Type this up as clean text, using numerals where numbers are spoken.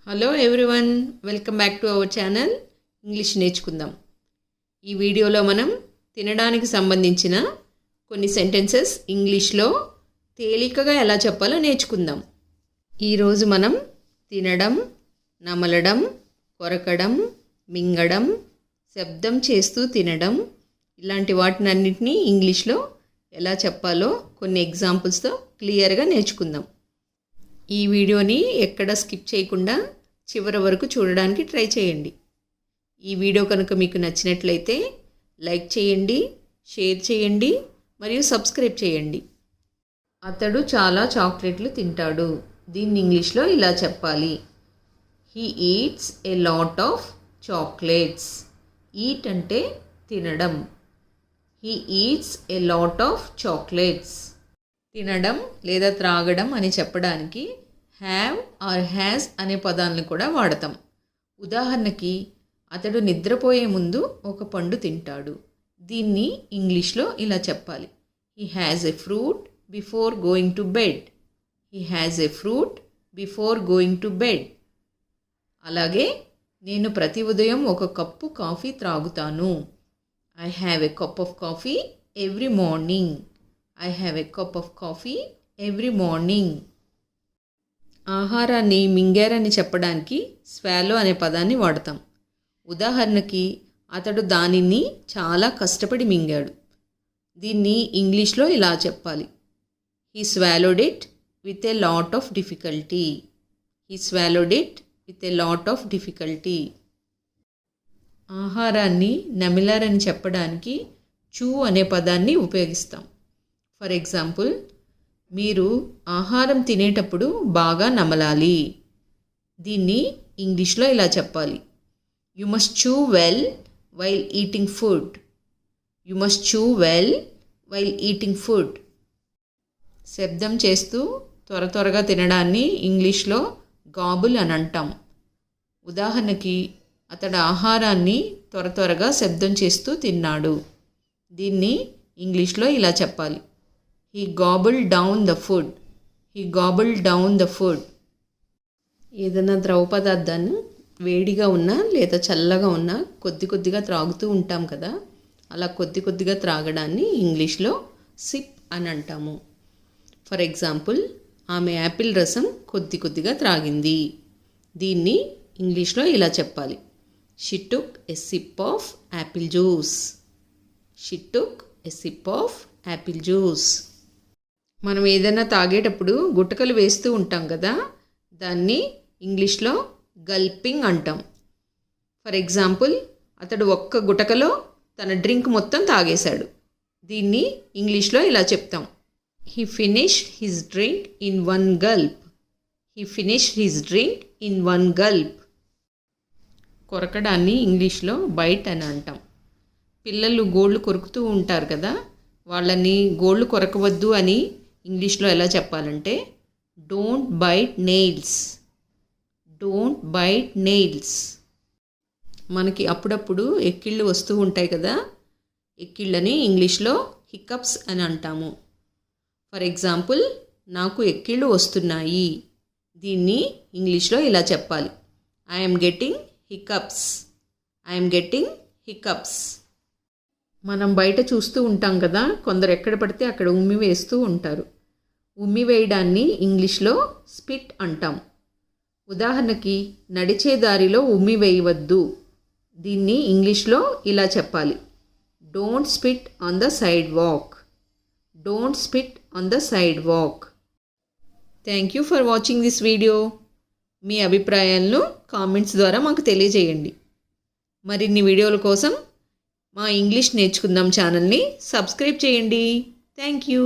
Hello everyone, welcome back to our channel English నేర్చుకుందాం. ఈ వీడియోలో మనం తినడానికి సంబంధించిన కొన్ని సెంటెన్సెస్ ఇంగ్లీష్లో తేలికగా ఎలా చెప్పాలో నేర్చుకుందాం. ఈరోజు మనం తినడం, నమలడం, కొరకడం, మింగడం, శబ్దం చేస్తూ తినడం ఇలాంటి వాటినన్నింటినీ ఇంగ్లీష్లో ఎలా చెప్పాలో కొన్ని ఎగ్జాంపుల్స్తో క్లియర్గా నేర్చుకుందాం. ఈ వీడియోని ఎక్కడ స్కిప్ చేయకుండా చివరి వరకు చూడడానికి ట్రై చేయండి. ఈ వీడియో కనుక మీకు నచ్చినట్లయితే లైక్ చేయండి, షేర్ చేయండి మరియు సబ్స్క్రైబ్ చేయండి. అతడు చాలా చాక్లెట్లు తింటాడు. దీన్ని ఇంగ్లీష్లో ఇలా చెప్పాలి. He eats a lot of chocolates. Eat అంటే తినడం. He eats a lot of chocolates. తినడం లేదా త్రాగడం అని చెప్పడానికి హ్యావ్ ఆర్ హ్యాస్ అనే పదాలను కూడా వాడతాం. ఉదాహరణకి, అతడు నిద్రపోయే ముందు ఒక పండు తింటాడు. దీన్ని ఇంగ్లీష్లో ఇలా చెప్పాలి. He has a fruit before going to bed. He has a fruit before going to bed. అలాగే, నేను ప్రతి ఉదయం ఒక కప్పు కాఫీ త్రాగుతాను. I have a cup of coffee every morning. I have a cup of coffee every morning. ఆహారాన్ని మింగారని చెప్పడానికి swallow అనే పదాన్ని వాడతాం. ఉదాహరణకి, అతడు దానిని చాలా కష్టపడి మింగాడు. దీన్ని ఇంగ్లీష్లో ఇలా చెప్పాలి. He swallowed it with a lot of difficulty. He swallowed it with a lot of difficulty. ఆహారాన్ని నమిలారని చెప్పడానికి చూ అనే పదాన్ని ఉపయోగిస్తాం. ఫర్ ఎగ్జాంపుల్, మీరు ఆహారం తినేటప్పుడు బాగా నమలాలి. దీన్ని ఇంగ్లీష్లో ఇలా చెప్పాలి. You must chew well while eating food. You must chew well while eating food. శబ్దం చేస్తూ త్వరగా తినడాన్ని ఇంగ్లీష్లో గాబుల్ అని అంటాం. ఉదాహరణకి, అతడు ఆహారాన్ని త్వరగా శబ్దం చేస్తూ తిన్నాడు. దీన్ని ఇంగ్లీష్లో ఇలా చెప్పాలి. He gobbled down the food. He gobbled down the food. ఏదైనా ద్రవ పదార్థాన్ని వేడిగా ఉన్నా లేదా చల్లగా ఉన్నా కొద్దిగా త్రాగుతూ ఉంటాం కదా, అలా కొద్దిగా త్రాగడాన్ని ఇంగ్లీష్లో సిప్ అని అంటాము. ఫర్ ఎగ్జాంపుల్, ఆమె యాపిల్ రసం కొద్దిగా త్రాగింది. దీన్ని ఇంగ్లీష్లో ఇలా చెప్పాలి. She took a sip of apple juice. She took a sip of apple juice. మనం ఏదైనా తాగేటప్పుడు గుటకలు వేస్తూ ఉంటాం కదా, దాన్ని ఇంగ్లీష్లో గల్పింగ్ అంటాం. ఫర్ ఎగ్జాంపుల్, అతడు ఒక్క గుటకలో తన డ్రింక్ మొత్తం తాగేశాడు. దీన్ని ఇంగ్లీష్లో ఇలా చెప్తాం. He finished his drink in one gulp. He finished his drink in one gulp. కొరకడాన్ని ఇంగ్లీష్లో బైట్ అని అంటాం. పిల్లలు గోళ్ళు కొరుకుతూ ఉంటారు కదా, వాళ్ళని గోళ్ళు కొరకవద్దు అని ఇంగ్లీష్లో ఎలా చెప్పాలంటే don't byte nails. Don't byte nails. మనకి అప్పుడప్పుడు ఎక్కిళ్ళు వస్తూ ఉంటాయి కదా, ఎక్కిళ్ళని ఇంగ్లీష్లో హికప్స్ అని అంటాము. ఫర్ ఎగ్జాంపుల్, నాకు ఎక్కిళ్ళు వస్తున్నాయి. దీన్ని ఇంగ్లీష్లో ఇలా చెప్పాలి. I'm getting hiccups. I'm getting hiccups. మనం బయట చూస్తూ ఉంటాం కదా, కొందరు ఎక్కడ పడితే అక్కడ ఉమ్మి వేస్తూ ఉంటారు. ఉమ్మి వేయడాన్ని ఇంగ్లీష్లో స్పిట్ అంటాం. ఉదాహరణకి, నడిచే దారిలో ఉమ్మి వేయవద్దు. దీన్ని ఇంగ్లీష్లో ఇలా చెప్పాలి. Don't spit on the sidewalk. Don't spit on the sidewalk. Thank you for watching this video. మీ అభిప్రాయాలను కామెంట్స్ ద్వారా మాకు తెలియజేయండి. మరిన్ని వీడియోల కోసం మా ఇంగ్లీష్ నేర్చుకుందాం ఛానల్ని సబ్స్క్రైబ్ చేయండి. Thank you.